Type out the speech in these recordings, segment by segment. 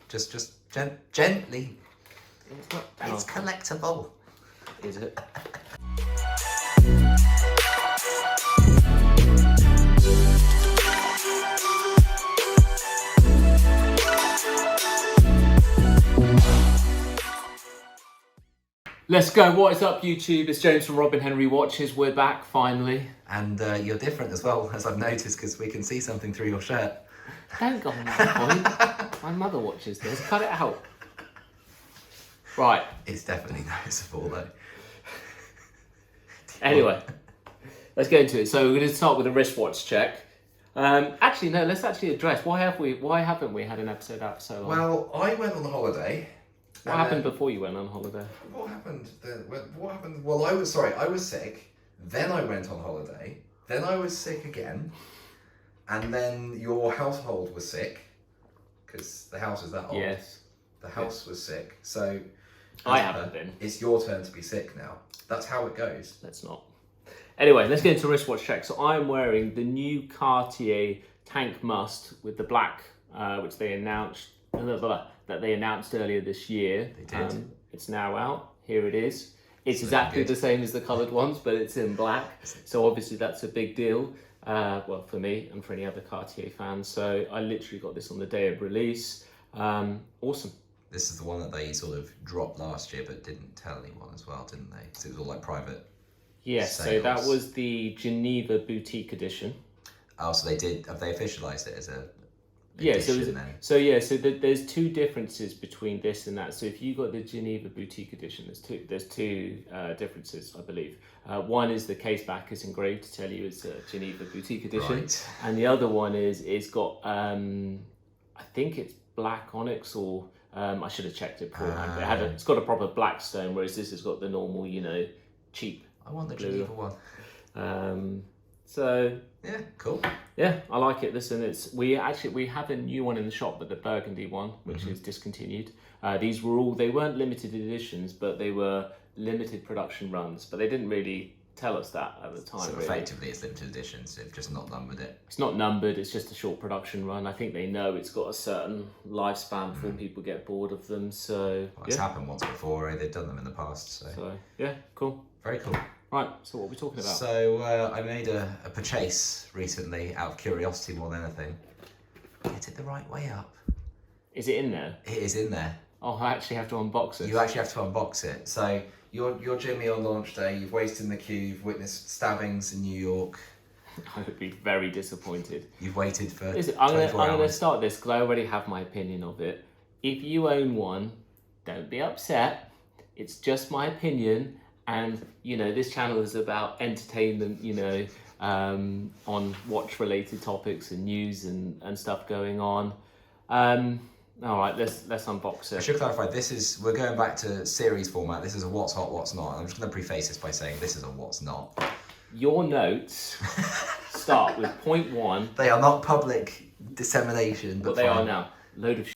Just gently. It's not. It's collectible. Is it? Let's go. What is up, YouTube? It's James from Robin Henry Watches. We're back finally. And you're different as well, as I've noticed, because we can see something through your shirt. Don't go on that point. My mother watches this. Cut it out. Right. It's definitely noticeable, though. Anyway, let's get into it. So we're going to start with a wristwatch check. Actually, no. Let's actually address why haven't we had an episode out so long? Well, I went on holiday. What happened before you went on holiday? What happened? What happened? Well, I was sick. Then I went on holiday. Then I was sick again. And then your household was sick. Because the house is that old. Yes. The house was sick. So I haven't been. It's your turn to be sick now. That's how it goes. Let's not. Anyway, let's get into wristwatch check. So I'm wearing the new Cartier Tank Must with the black, which they announced that they announced earlier this year. They did. It's now out. Here it is. It's exactly the same as the coloured ones, but it's in black. So obviously that's a big deal. Well, for me and for any other Cartier fans. So I literally got this on the day of release. Awesome. This is the one that they sort of dropped last year, but didn't tell anyone as well, didn't they? Because it was all like private. Yes. sales. So that was the Geneva Boutique Edition. Oh, so they did. Have they officialised it as a? Yeah, so then? there's two differences between this and that. So if you got the Geneva Boutique Edition, there's two differences, I believe. One is the case back is engraved to tell you it's a Geneva Boutique Edition, Right. and the other one is it's got I think it's black onyx, or I should have checked it beforehand. But it's got a proper black stone, whereas this has got the normal, cheap. I want the blue. Geneva one. So yeah, cool. Yeah, I like it. Listen, we have a new one in the shop, but the burgundy one, which is discontinued. These they weren't limited editions, but they were limited production runs. But they didn't really tell us that at the time. So really. effectively, it's limited editions. They've just not numbered it. It's not numbered. It's just a short production run. I think they know it's got a certain lifespan before people get bored of them. So It's happened once before. They've done them in the past. So yeah, cool. Very cool. Right, so what are we talking about? So I made a purchase recently out of curiosity more than anything. Get it the right way up. Is it in there? It is in there. Oh, I actually have to unbox it. You actually have to unbox it. So you're Jimmy on launch day. You've waited in the queue. You've witnessed stabbings in New York. I would be very disappointed. You've waited for Listen, I'm 24 going to hours. start this because I already have my opinion of it. If you own one, don't be upset. It's just my opinion. And, this channel is about entertainment, on watch-related topics and news and stuff going on. All right, let's unbox it. I should clarify, we're going back to series format. This is a what's hot, what's not. I'm just going to preface this by saying this is a what's not. Your notes start with point 1. They are not public dissemination, but they are now. Load of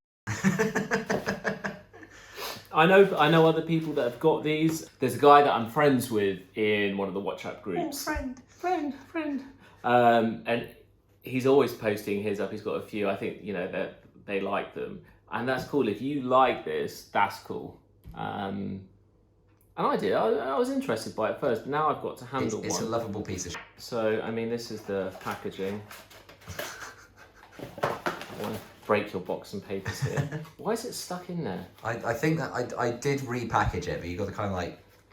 I know other people that have got these. There's a guy that I'm friends with in one of the WhatsApp groups. Oh, friend. And he's always posting his up. He's got a few. I think, that they like them. And that's cool. If you like this, that's cool. And I did. I was interested by it first, but now I've got to handle one. It's a lovable piece of So, this is the packaging. Break your box and papers here. Why is it stuck in there? I think that I did repackage it, but you got to kind of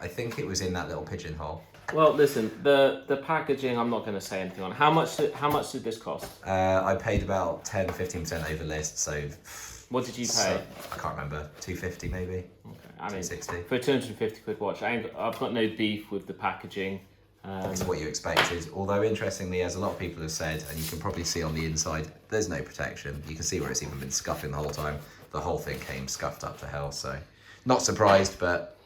I think it was in that little pigeonhole. Well, listen, the packaging, I'm not going to say anything on. How much did this cost? I paid about 10-15% over list, so... What did you pay? So, I can't remember, 250 maybe. Okay, 260. For a 250 quid watch, I've got no beef with the packaging. That's what you expected. Although, interestingly, as a lot of people have said, and you can probably see on the inside, there's no protection. You can see where it's even been scuffing the whole time. The whole thing came scuffed up to hell, so... Not surprised, but...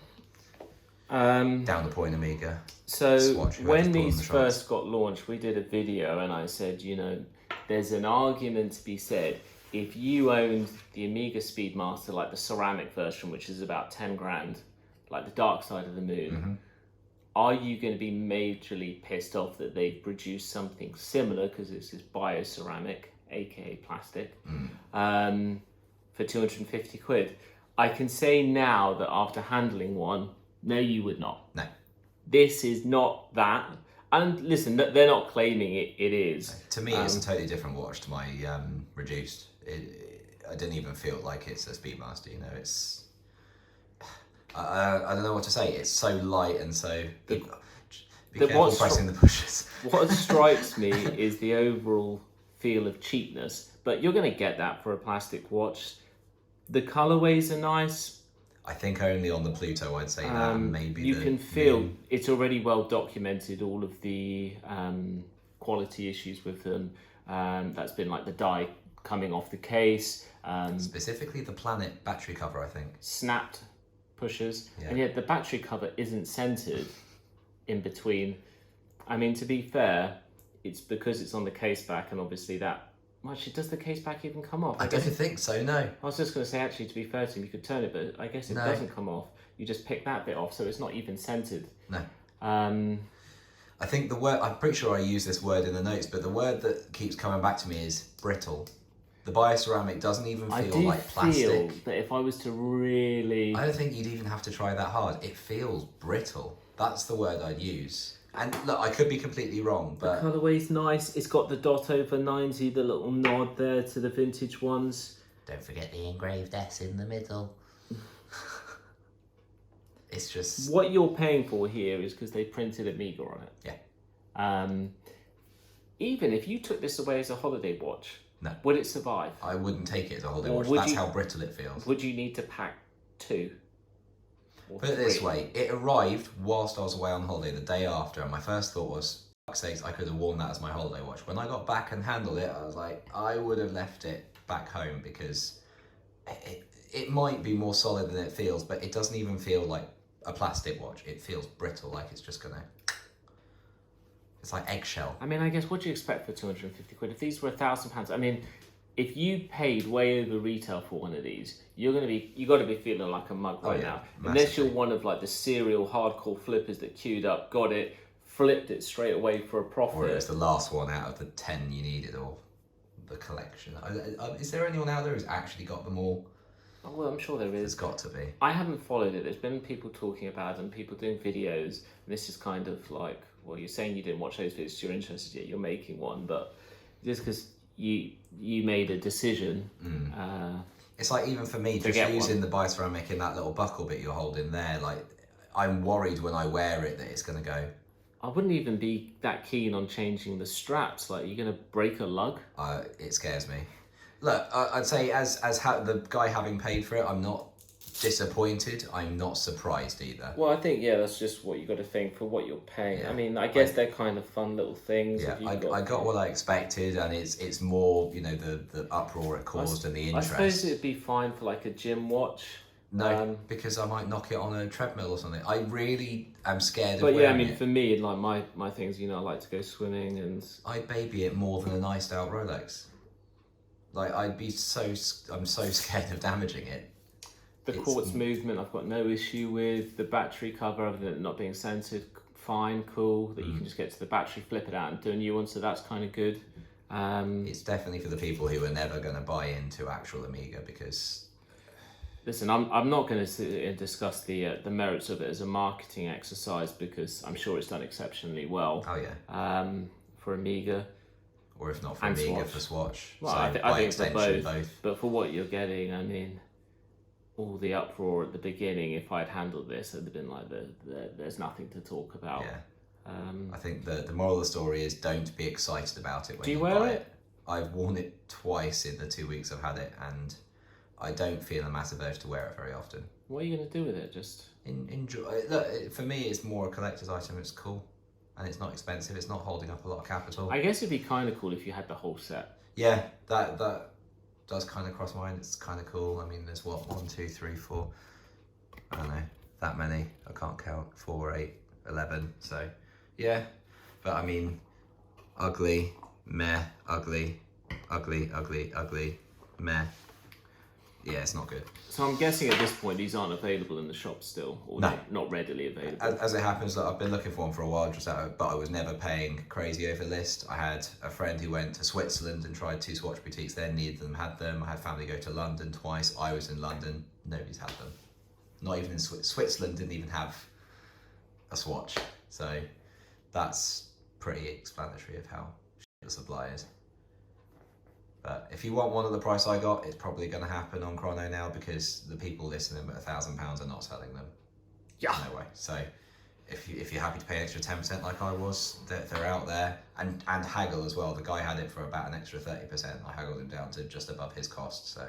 down the point, Amiga. So, Swatch, when these first got launched, we did a video, and I said, there's an argument to be said. If you owned the Amiga Speedmaster, like the ceramic version, which is about 10 grand, like the Dark Side of the Moon, are you going to be majorly pissed off that they've produced something similar, because this is bioceramic, aka plastic, for 250 quid. I can say now that after handling one, no, you would not. No. This is not that. And listen, they're not claiming it is. To me, it's a totally different watch to my reduced. I didn't even feel like it's a Speedmaster, you know, it's... I don't know what to say. It's so light and so... Be careful pressing the pushes. What strikes me is the overall feel of cheapness, but you're going to get that for a plastic watch. The colorways are nice. I think only on the Pluto I'd say that, and maybe you can feel it's already well documented, all of the quality issues with them. That's been like the dye coming off the case. Specifically the Planet battery cover, I think. Snapped pushers, yeah. And yet the battery cover isn't centered in between. I mean, to be fair, it's because it's on the case back, and obviously that... Actually, does the case back even come off? I don't think so, no. I was just going to say, actually, to be fair to him, you could turn it, but I guess it doesn't come off. You just pick that bit off, so it's not even centered. No. I think the word, I'm pretty sure I use this word in the notes, but the word that keeps coming back to me is brittle. The bioceramic doesn't even feel like plastic. I feel that if I was to really... I don't think you'd even have to try that hard. It feels brittle. That's the word I'd use. And look, I could be completely wrong, but... The colourway's nice. It's got the dot over 90, the little nod there to the vintage ones. Don't forget the engraved S in the middle. It's just... What you're paying for here is because they printed Amiga on it. Yeah. Even if you took this away as a holiday watch, no, would it survive? I wouldn't take it as a holiday watch. That's how brittle it feels. Would you need to pack 2? Put it this way, it arrived whilst I was away on holiday the day after, and my first thought was, fuck's sakes, I could have worn that as my holiday watch. When I got back and handled it, I was like, I would have left it back home because it might be more solid than it feels, but it doesn't even feel like a plastic watch. It feels brittle, like it's just gonna... It's like eggshell. I mean, I guess what do you expect for 250 quid? If these were £1,000, I mean, if you paid way over retail for one of these, you got to be feeling like a mug right now. Massively. Unless you're one of like the serial hardcore flippers that queued up, got it, flipped it straight away for a profit. Or it was the last one out of the 10 you needed, or the collection. Is there anyone out there who's actually got them all? Oh, well, I'm sure there is. There's got to be. I haven't followed it. There's been people talking about them, people doing videos. And this is kind of like, well, you're saying you didn't watch those videos, you're interested yet, you're making one, but just because you made a decision. It's like, even for me, just using the bioceramic in that little buckle bit you're holding there, like, I'm worried when I wear it that it's going to go. I wouldn't even be that keen on changing the straps. Like, you're going to break a lug? It scares me. Look, I'd say as the guy having paid for it, I'm not disappointed. I'm not surprised either. Well, I think, yeah, that's just what you got to think for what you're paying. Yeah. I mean, I guess they're kind of fun little things. Yeah, I got what I expected, and it's more, you know, the uproar it caused and the interest. I suppose it'd be fine for like a gym watch. No, because I might knock it on a treadmill or something. I really am scared of wearing it. But yeah, I mean, it. for me, like my things, you know, I like to go swimming and... I baby it more than a iced out Rolex. Like, I'm so scared of damaging it. The quartz movement, I've got no issue with. The battery cover, other than it not being centered, fine, cool. That you can just get to the battery, flip it out, and do a new one. So that's kind of good. It's definitely for the people who are never going to buy into actual Amiga, because... Listen, I'm not going to sit here and discuss the merits of it as a marketing exercise, because I'm sure it's done exceptionally well. Oh yeah. For Amiga. Or if not for Amiga, Swatch. for Swatch. Well, so I think for both. But for what you're getting, I mean, all the uproar at the beginning, if I'd handled this, it'd have been like, there's nothing to talk about. Yeah. I think the moral of the story is, don't be excited about it when you wear buy it? I've worn it twice in the 2 weeks I've had it, and I don't feel a massive urge to wear it very often. What are you going to do with it? Just enjoy. Look, for me, it's more a collector's item. It's cool. And it's not expensive. It's not holding up a lot of capital. I guess it'd be kind of cool if you had the whole set. Yeah, that does kind of cross my mind. It's kind of cool. I mean, there's what, 1, 2, 3, 4. I don't know, that many. I can't count. 4, 8, 11. So, yeah. But I mean, ugly, meh, ugly, ugly, ugly, ugly, meh. Yeah, it's not good. So I'm guessing at this point these aren't available in the shop still, or No. not readily available. As it happens, I've been looking for them for a while, but I was never paying crazy over list. I had a friend who went to Switzerland and tried 2 Swatch boutiques there, neither of them had them. I had family go to London twice. I was in London, nobody's had them. Not even in Switzerland didn't even have a Swatch. So that's pretty explanatory of how shit the supply is. But if you want one at the price I got, it's probably going to happen on Chrono now, because the people listing them at £1,000 are not selling them. Yeah. No way. So if you're happy to pay an extra 10% like I was, they're out there. And haggle as well. The guy had it for about an extra 30%. I haggled him down to just above his cost. So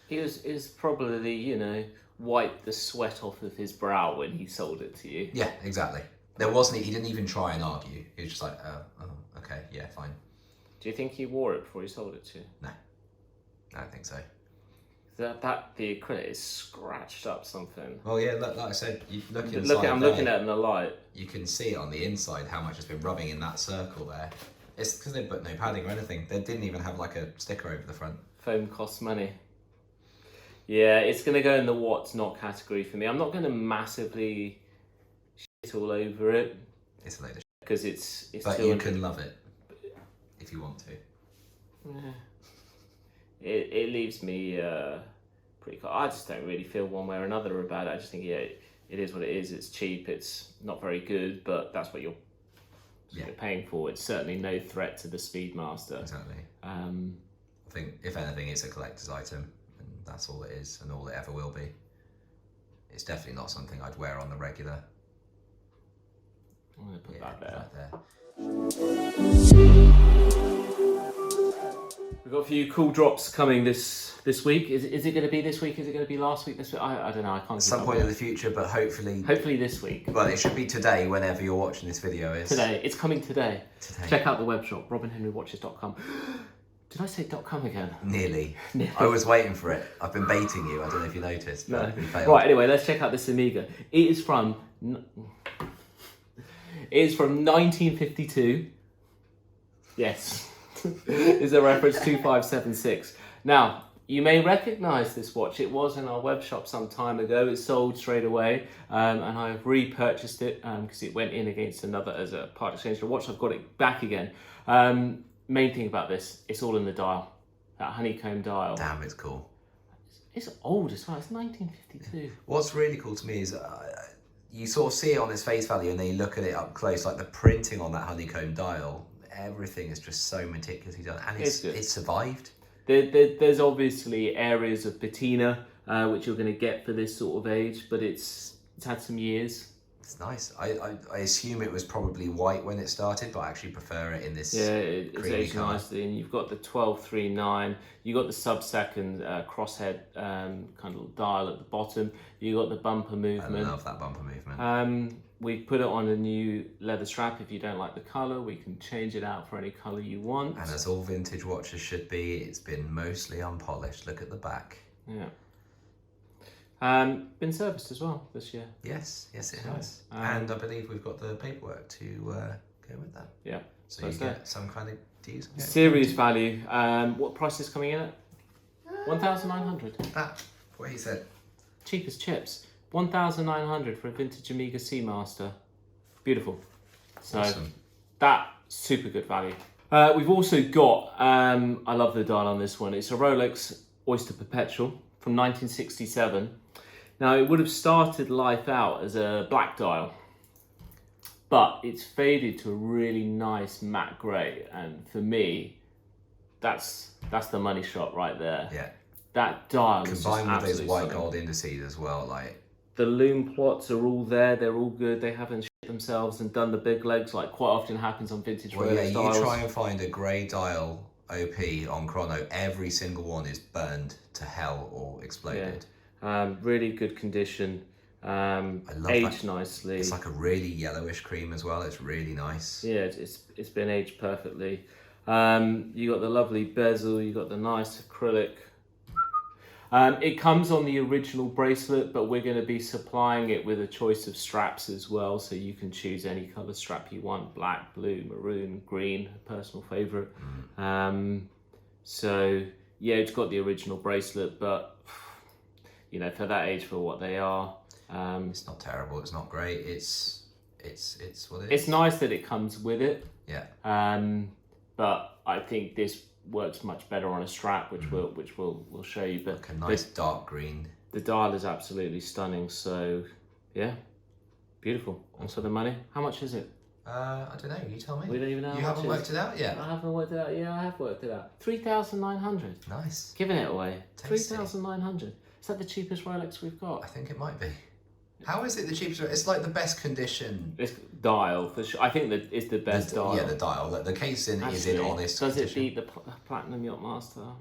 He was probably, you know, wiped the sweat off of his brow when he sold it to you. yeah, exactly. He didn't even try and argue. He was just like, oh, okay, yeah, fine. Do you think he wore it before he sold it to you? No, I don't think so. The acrylic is scratched up something. Well, yeah, like I said, you look inside. I'm looking at it in the light. You can see it on the inside how much has been rubbing in that circle there. It's because they put no padding or anything. They didn't even have like a sticker over the front. Foam costs money. Yeah, it's going to go in the what's not category for me. I'm not going to massively shit all over it. It's a load of shit. Because it's But you can love it if you want to. Yeah. It leaves me pretty cold. I just don't really feel one way or another about it. I just think, yeah, it is what it is. It's cheap. It's not very good, but that's what you're paying for. It's certainly no threat to the Speedmaster. Exactly. I think, if anything, it's a collector's item, and that's all it is, and all it ever will be. It's definitely not something I'd wear on the regular. I'm going to put that there. Right there. We've got a few cool drops coming this week. Is it going to be this week? Is it going to be last week? This week? I don't know. I can't. At some point in the future, but hopefully this week. Well, it should be today, whenever you're watching this video. Today. It's coming today. Check out the web shop, robinhenrywatches.com. Did I say .com again? Nearly. I was waiting for it. I've been baiting you. I don't know if you noticed. No. Right. Anyway, let's check out this Amiga. It is from 1952. Yes. Is a reference 2576. Now, you may recognise this watch. It was in our web shop some time ago. It sold straight away, and I've repurchased it because it went in against another as a part exchange for a watch. I've got it back again. Main thing about this, it's all in the dial. That honeycomb dial. Damn, it's cool. It's old as well. It's 1952. What's really cool to me is you sort of see it on its face value, and then you look at it up close, like the printing on that honeycomb dial. Everything is just so meticulously done, and it's survived. There's obviously areas of patina which you're going to get for this sort of age, but it's had some years. It's nice. I assume it was probably white when it started, but I actually prefer it in this. Yeah, it's aged nicely, and you've got the 1239. You got the sub-second crosshead kind of dial at the bottom. You got the bumper movement. I love that bumper movement. We put it on a new leather strap. If you don't like the colour, we can change it out for any colour you want. And as all vintage watches should be, it's been mostly unpolished. Look at the back. Yeah. Been serviced as well this year. Yes, it has. And I believe we've got the paperwork to go with that. Yeah. So you get some kind of deals. Series value. What price is coming in at? 1,900. What he said. Cheap as chips. 1,900 for a vintage Amiga Seamaster. Beautiful. So awesome. That super good value. We've also got, I love the dial on this one. It's a Rolex Oyster Perpetual from 1967. Now it would have started life out as a black dial, but it's faded to a really nice matte grey, and for me, that's the money shot right there. Yeah. That dial combined with those white gold indices as well, like. The loom plots are all there, they're all good, they haven't shit themselves and done the big legs like quite often happens on vintage Rolex dials. You try and find a grey dial OP on Chrono, every single one is burned to hell or exploded. Yeah. Really good condition, aged nicely. It's like a really yellowish cream as well, it's really nice. Yeah, it's been aged perfectly. You got the lovely bezel, you got the nice acrylic. It comes on the original bracelet, but we're going to be supplying it with a choice of straps as well, so you can choose any colour strap you want: black, blue, maroon, green, a personal favourite. So yeah, it's got the original bracelet, but you know, for that age, for what they are. It's not terrible. It's not great. It's what it is. It's nice that it comes with it. Yeah. But I think this works much better on a strap, which we'll show you. But like a nice dark green. The dial is absolutely stunning. So yeah, beautiful. And for the money, how much is it? I don't know. You tell me. We don't even know. You haven't worked it out yet. I haven't worked it out. Yeah, I have worked it out. 3,900. Nice. Giving it away. Tasty. 3,900. Is that the cheapest Rolex we've got? I think it might be. How is it the cheapest? It's like the best condition. It's dial for sure. I think that it's the best dial. Yeah, the dial. The casing is in honest Does condition. it beat the Platinum Yachtmaster?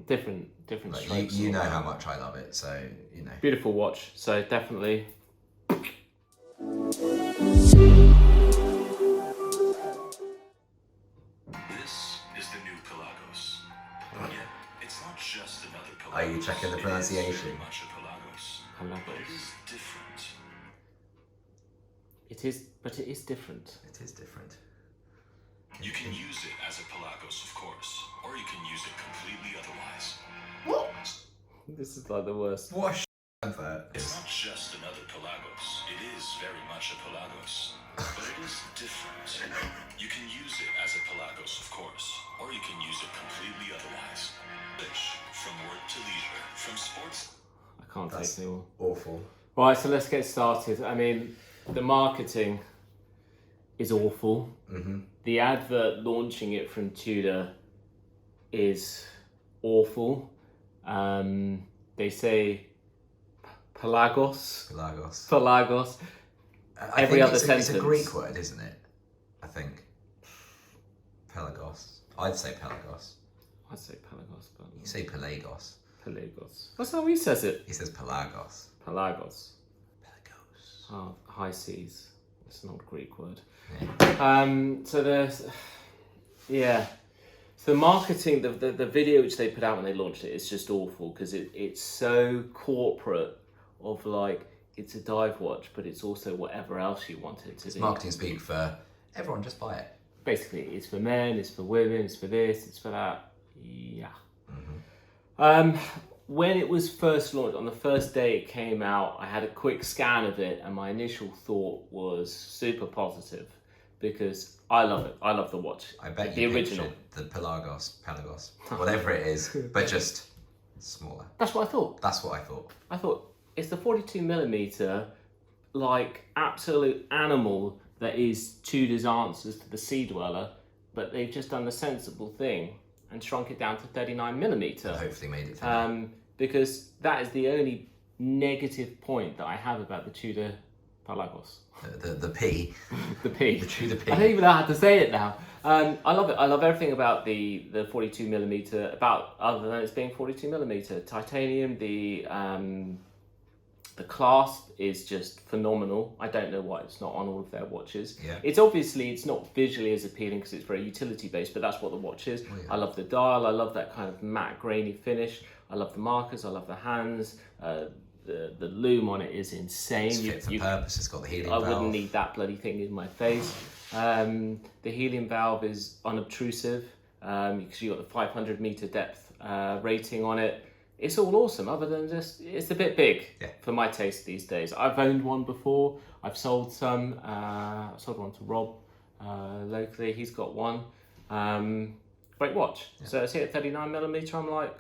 Different Like, strokes. you know how much I love it, so you know. Beautiful watch. So definitely. This is the new Pelagos. Yet, it's not just another Pelagos. Are you checking the pronunciation? It is very much a Pelagos. But it is different. It is, but it is different. It is different. You can use it as a Pelagos, of course, or you can use it completely otherwise. What? This is like the worst. What a advert. It's not just another Pelagos. It is very much a Pelagos. But it is different. You can use it as a Pelagos, of course, or you can use it completely otherwise. From work to leisure, from sports. I can't take anymore. Awful. Right, so let's get started. I mean, the marketing is awful. Mm-hmm. The advert launching it from Tudor is awful. They say Pelagos. Pelagos. Pelagos. I Every think other sentence. It's a Greek word, isn't it? I think. Pelagos. I'd say Pelagos. I'd say Pelagos, but You say Pelagos. Pelagos. That's how he says it. He says Pelagos. Pelagos. Pelagos. Oh, high seas. It's an old Greek word. Yeah. So there's, yeah. So the marketing, the video which they put out when they launched it is just awful because it's so corporate of like, it's a dive watch, but it's also whatever else you want it to be. Marketing speak for everyone, just buy it. Basically, it's for men, it's for women, it's for this, it's for that. Yeah. Mm-hmm. When it was first launched, on the first day it came out, I had a quick scan of it, and my initial thought was super positive because I love it. I love the watch. I bet the you original. pictured the Pelagos, whatever it is, but just smaller. That's what I thought. That's what I thought. I thought it's the 42mm, like absolute animal that is Tudor's answers to the Seadweller, but they've just done the sensible thing and shrunk it down to 39mm. Hopefully made it thinner. Because that is the only negative point that I have about the Tudor Pelagos. The P. The P. The Tudor P. I don't even know how to say it now. I love it. I love everything about the 42mm, about other than it's being 42mm. Titanium, the clasp is just phenomenal. I don't know why it's not on all of their watches. Yeah. It's not visually as appealing because it's very utility based, but that's what the watch is. Oh, yeah. I love the dial. I love that kind of matte grainy finish. I love the markers. I love the hands. The loom on it is insane. It's fit for purpose. It's got the helium valve. I wouldn't need that bloody thing in my face. The helium valve is unobtrusive because you got the 500-meter depth rating on it. It's all awesome, other than just it's a bit big for my taste these days. I've owned one before. I've sold some. I sold one to Rob locally. He's got one. Great watch. Yeah. So it's here at 39mm. I'm like,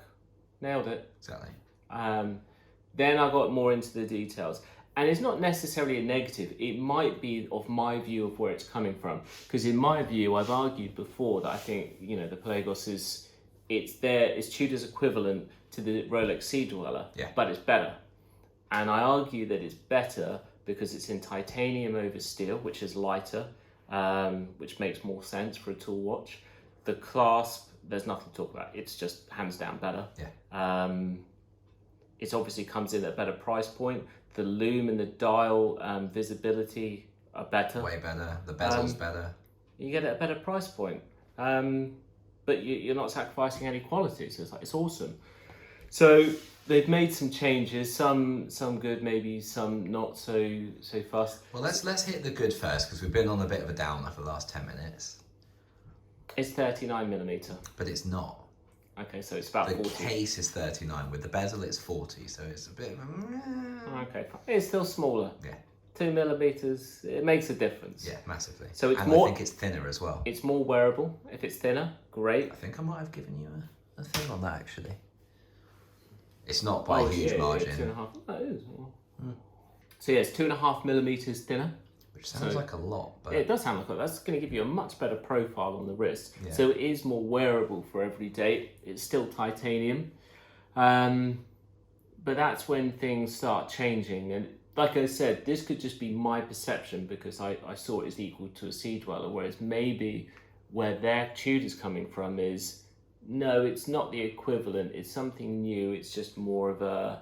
nailed it. Exactly. Then I got more into the details. And it's not necessarily a negative. It might be of my view of where it's coming from. Because in my view, I've argued before that I think, the Pelagos it's Tudor's equivalent to the Rolex Seadweller, but it's better. And I argue that it's better because it's in titanium over steel, which is lighter, which makes more sense for a tool watch. The clasp, there's nothing to talk about. It's just hands down better. Yeah. It obviously comes in at a better price point. The loom and the dial visibility are better. Way better. The bezel's better. You get it at a better price point. But you're not sacrificing any quality, so it's awesome. So they've made some changes, some good, maybe some not so fast. Well, let's hit the good first because we've been on a bit of a downer for the last 10 minutes. It's 39mm. But it's not. Okay, so it's about The 40. case is 39. With the bezel, it's 40. So it's a bit of a... Okay, it's still smaller. Yeah. 2 millimeters, it makes a difference. Yeah, massively. So it's and more... I think it's thinner as well. It's more wearable. If it's thinner, great. I think I might have given you a thing on that, actually. It's not by a huge margin. 2.5. Oh, it is. So yeah, it's 2.5 millimeters thinner. Which sounds like a lot, but... Yeah, it does sound like a lot. That's going to give you a much better profile on the wrist. Yeah. So it is more wearable for every day. It's still titanium. But that's when things start changing. And like I said, this could just be my perception because I saw it as equal to a Seadweller, whereas maybe where their Tudor's coming from is, no, it's not the equivalent. It's something new. It's just more of a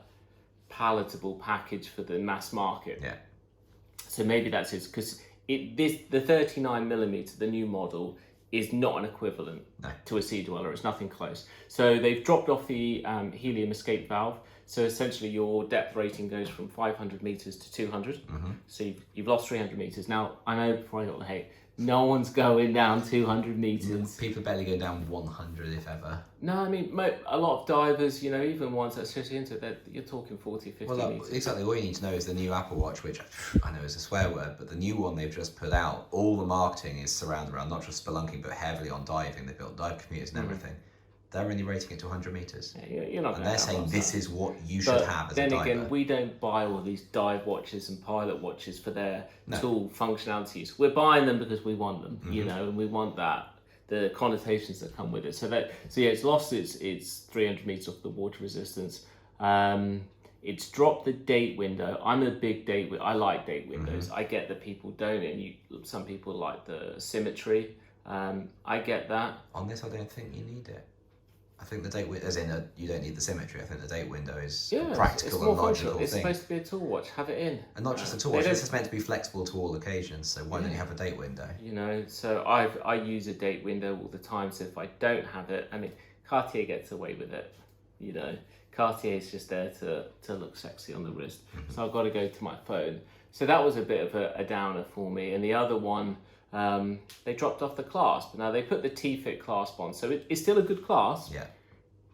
palatable package for the mass market. Yeah. So maybe that's it, because the 39 millimeter, the new model, is not an equivalent to a Seadweller. It's nothing close. So they've dropped off the Helium escape valve. So essentially your depth rating goes from 500 meters to 200. So you've lost 300 meters. Now, I know before I got the hate, no one's going down 200 meters. People barely go down 100, if ever. No, I mean, a lot of divers, you know, even ones that sit into it, you're talking 40, 50 meters. Exactly. All you need to know is the new Apple Watch, which I know is a swear word, but the new one they've just put out, all the marketing is surrounded around not just spelunking, but heavily on diving. They built dive commuters and everything. They're only rating it to 100 meters. Yeah, you're not. And they're saying this is what you should have as a diver. Then again, we don't buy all these dive watches and pilot watches for their tool functionalities. We're buying them because we want them, you know, and we want the connotations that come with it. So yeah, it's lost its 300 meters off the water resistance. It's dropped the date window. I'm a big I like date windows. I get that people don't, and some people like the symmetry. I get that. On this, I don't think you need it. I think the date window, as in you don't need the symmetry. I think the date window is a practical and logical thing. It's supposed to be a tool watch. Have it in. And not just a tool watch. This is meant to be flexible to all occasions. So why don't you have a date window? You know, so I use a date window all the time. So if I don't have it, I mean, Cartier gets away with it. You know, Cartier is just there to look sexy on the wrist. So I've got to go to my phone. So that was a bit of a downer for me. And the other one, they dropped off the clasp. Now they put the T-Fit clasp on, so it's still a good clasp. Yeah.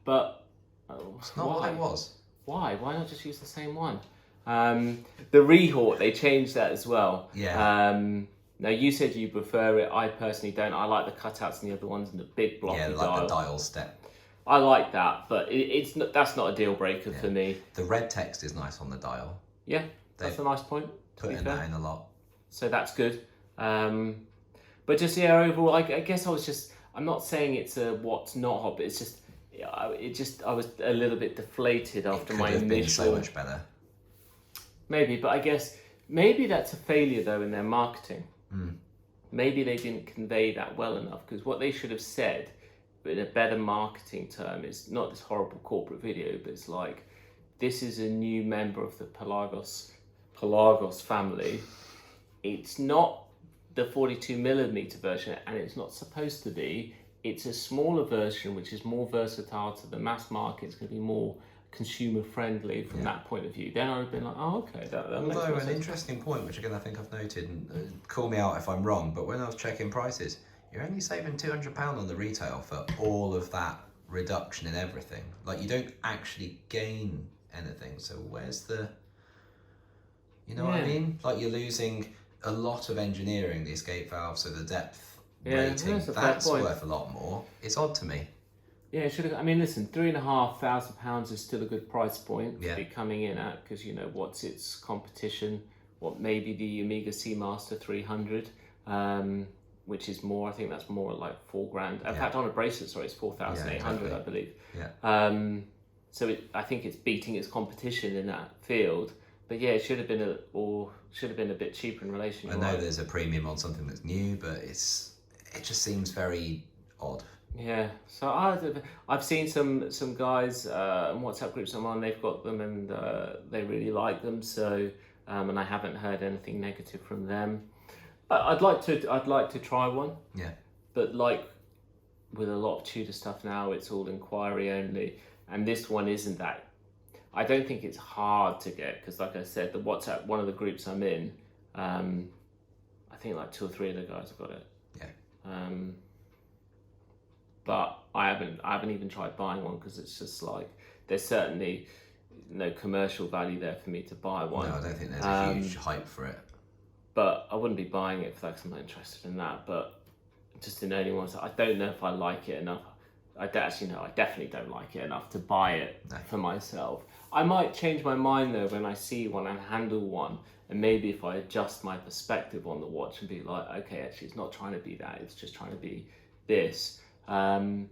But it's not what it was. Why? Why not just use the same one? The Rehort, they changed that as well. Yeah. Now you said you prefer it. I personally don't. I like the cutouts and the other ones and the big blocky dial. Yeah, like the dial step. I like that, but that's not a deal breaker for me. The red text is nice on the dial. Yeah, that's a nice point. Putting that in a lot. So that's good. But just overall, I guess I'm not saying it's a what's not hot, but it's just, I was a little bit deflated after my initial. It could have been so much better. Maybe, but I guess maybe that's a failure though in their marketing. Maybe they didn't convey that well enough, because what they should have said, but in a better marketing term, is not this horrible corporate video, but it's like, this is a new member of the Pelagos family. It's not the 42 millimeter version, and it's not supposed to be. It's a smaller version, which is more versatile to the mass market. It's going to be more consumer friendly from that point of view. Then I would have been like, oh, okay. That makes Although sense. an interesting point, which again I think I've noted, and call me out if I'm wrong, but when I was checking prices, you're only saving £200 on the retail for all of that reduction in everything. Like, you don't actually gain anything. So where's the, you know what I mean? Like, you're losing a lot of engineering, the escape valve, so the depth rating, that's worth a lot more. It's odd to me. Yeah, it should have. I mean, listen, £3,500 is still a good price point to be coming in at, because you know what's its competition. What maybe the Amiga Speedmaster 300, which is more. I think that's more like $4,000. In fact, on a bracelet, sorry, it's 4,800, I believe. Yeah. So I think it's beating its competition in that field. But yeah, it should have been a bit cheaper in relation. I know there's a premium on something that's new, but it just seems very odd. Yeah, so I've seen some guys in WhatsApp groups I'm on. They've got them and they really like them. So and I haven't heard anything negative from them. But I'd like to try one. Yeah. But like with a lot of Tudor stuff now, it's all inquiry only, and this one isn't that. I don't think it's hard to get, because like I said, the WhatsApp, one of the groups I'm in, I think like 2 or 3 of the guys have got it. Yeah. But I haven't even tried buying one because it's just like there's certainly no commercial value there for me to buy one. No, I don't think there's a huge hype for it. But I wouldn't be buying it for that because I'm not interested in that. But just in only one, I don't know if I like it enough. I definitely don't like it enough to buy it for myself. I might change my mind though when I see one and handle one, and maybe if I adjust my perspective on the watch and be like, okay, actually it's not trying to be that, it's just trying to be this. And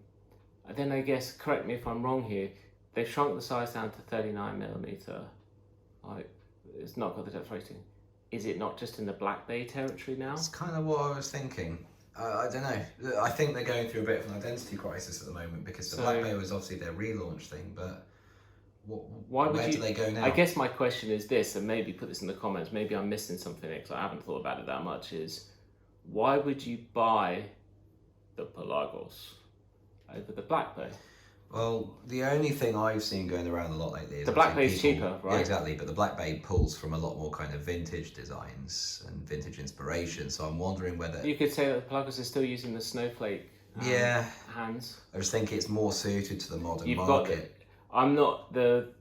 then I guess, correct me if I'm wrong here, they've shrunk the size down to 39mm. Like, it's not got the depth rating. Is it not just in the Black Bay territory now? That's kind of what I was thinking. I don't know. I think they're going through a bit of an identity crisis at the moment because the Black Bay was obviously their relaunch thing, but where do they go now? I guess my question is this, and maybe put this in the comments, maybe I'm missing something because I haven't thought about it that much, is why would you buy the Pelagos over the Black Bay? Well, the only thing I've seen going around a lot lately is the Black Bay is cheaper, right? Yeah, exactly, but the Black Bay pulls from a lot more kind of vintage designs and vintage inspiration. So I'm wondering whether you could say that the Pelagos is still using the snowflake hands. I just think it's more suited to the modern market. I'm not the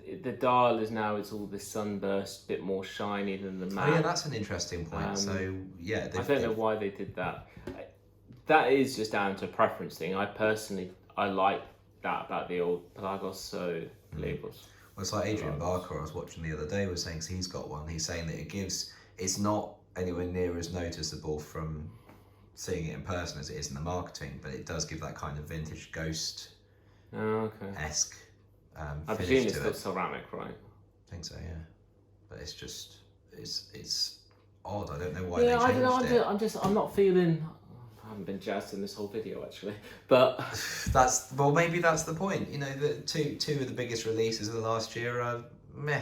dial is now. It's all this sunburst, bit more shiny than the matte. Oh yeah, that's an interesting point. So yeah, I don't know why they did that. That is just down to a preference thing. I like that about the old Pelagos, so Pelagos. Well, it's like Adrian Barker I was watching the other day was saying, so he's got one. He's saying that it's not anywhere near as noticeable from seeing it in person as it is in the marketing, but it does give that kind of vintage ghost esque I presume it's still ceramic, right? I think so, yeah. But it's just it's odd. I don't know why they changed it. I'm not feeling. I haven't been jazzed in this whole video actually, but maybe that's the point. You know, the two of the biggest releases of the last year are meh.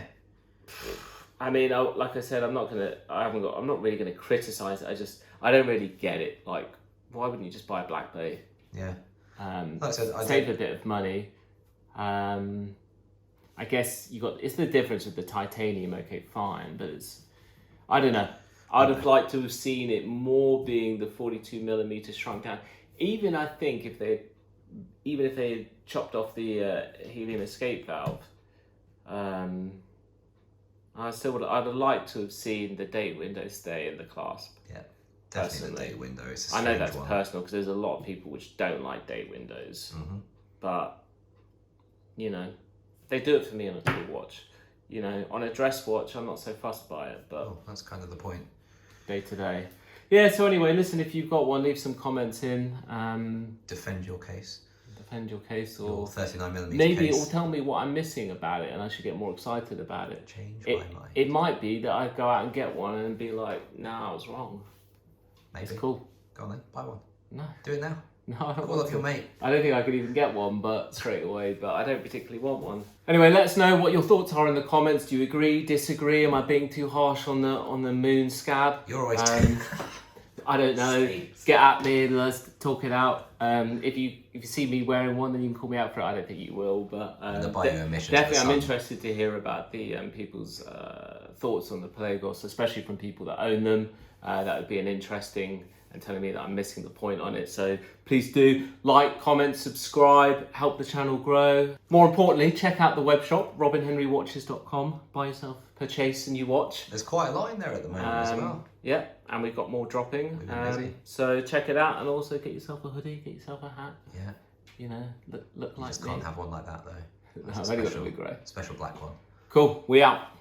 I mean, like I said, I'm not really gonna criticize it. I don't really get it. Like, why wouldn't you just buy a Black Bay? Yeah. Like I said, save a bit of money. I guess it's the difference with the titanium. Okay, fine, but I don't know. I'd have liked to have seen it more being the 42mm shrunk down. Even I think if they had chopped off the helium escape valve, I'd have liked to have seen the date window stay in the clasp. Yeah, definitely the date window. I know that's personal because there's a lot of people which don't like date windows, but you know, they do it for me on a tool watch. You know, on a dress watch, I'm not so fussed by it, but that's kind of the point. Day to day. Yeah, so anyway, listen, if you've got one, leave some comments in. Defend your case. Or 39mm maybe case. Or tell me what I'm missing about it and I should get more excited about it. Change my mind. It might be that I go out and get one and be like, nah, I was wrong. Maybe. It's cool. Go on then, buy one. No. Do it now. No, I don't Call up your mate. I don't think I could even get one, but straight away. But I don't particularly want one. Anyway, let us know what your thoughts are in the comments. Do you agree? Disagree? Am I being too harsh on the moon scab? You're always. I don't know. Get at me and let's talk it out. If you see me wearing one, then you can call me out for it. I don't think you will, but the bio-emissions. Definitely, I'm interested to hear about the people's thoughts on the Pelagos, especially from people that own them. That would be an interesting. And telling me that I'm missing the point on it. So please do like, comment, subscribe, help the channel grow. More importantly, check out the web shop, robinhenrywatches.com. Buy yourself, purchase a new watch. There's quite a line there at the moment as well. Yeah, and we've got more dropping. We've been busy. So check it out and also get yourself a hoodie, get yourself a hat. Yeah. You know, look like just can't have one like that though. No, I've only got to be grey. Special black one. Cool, we out.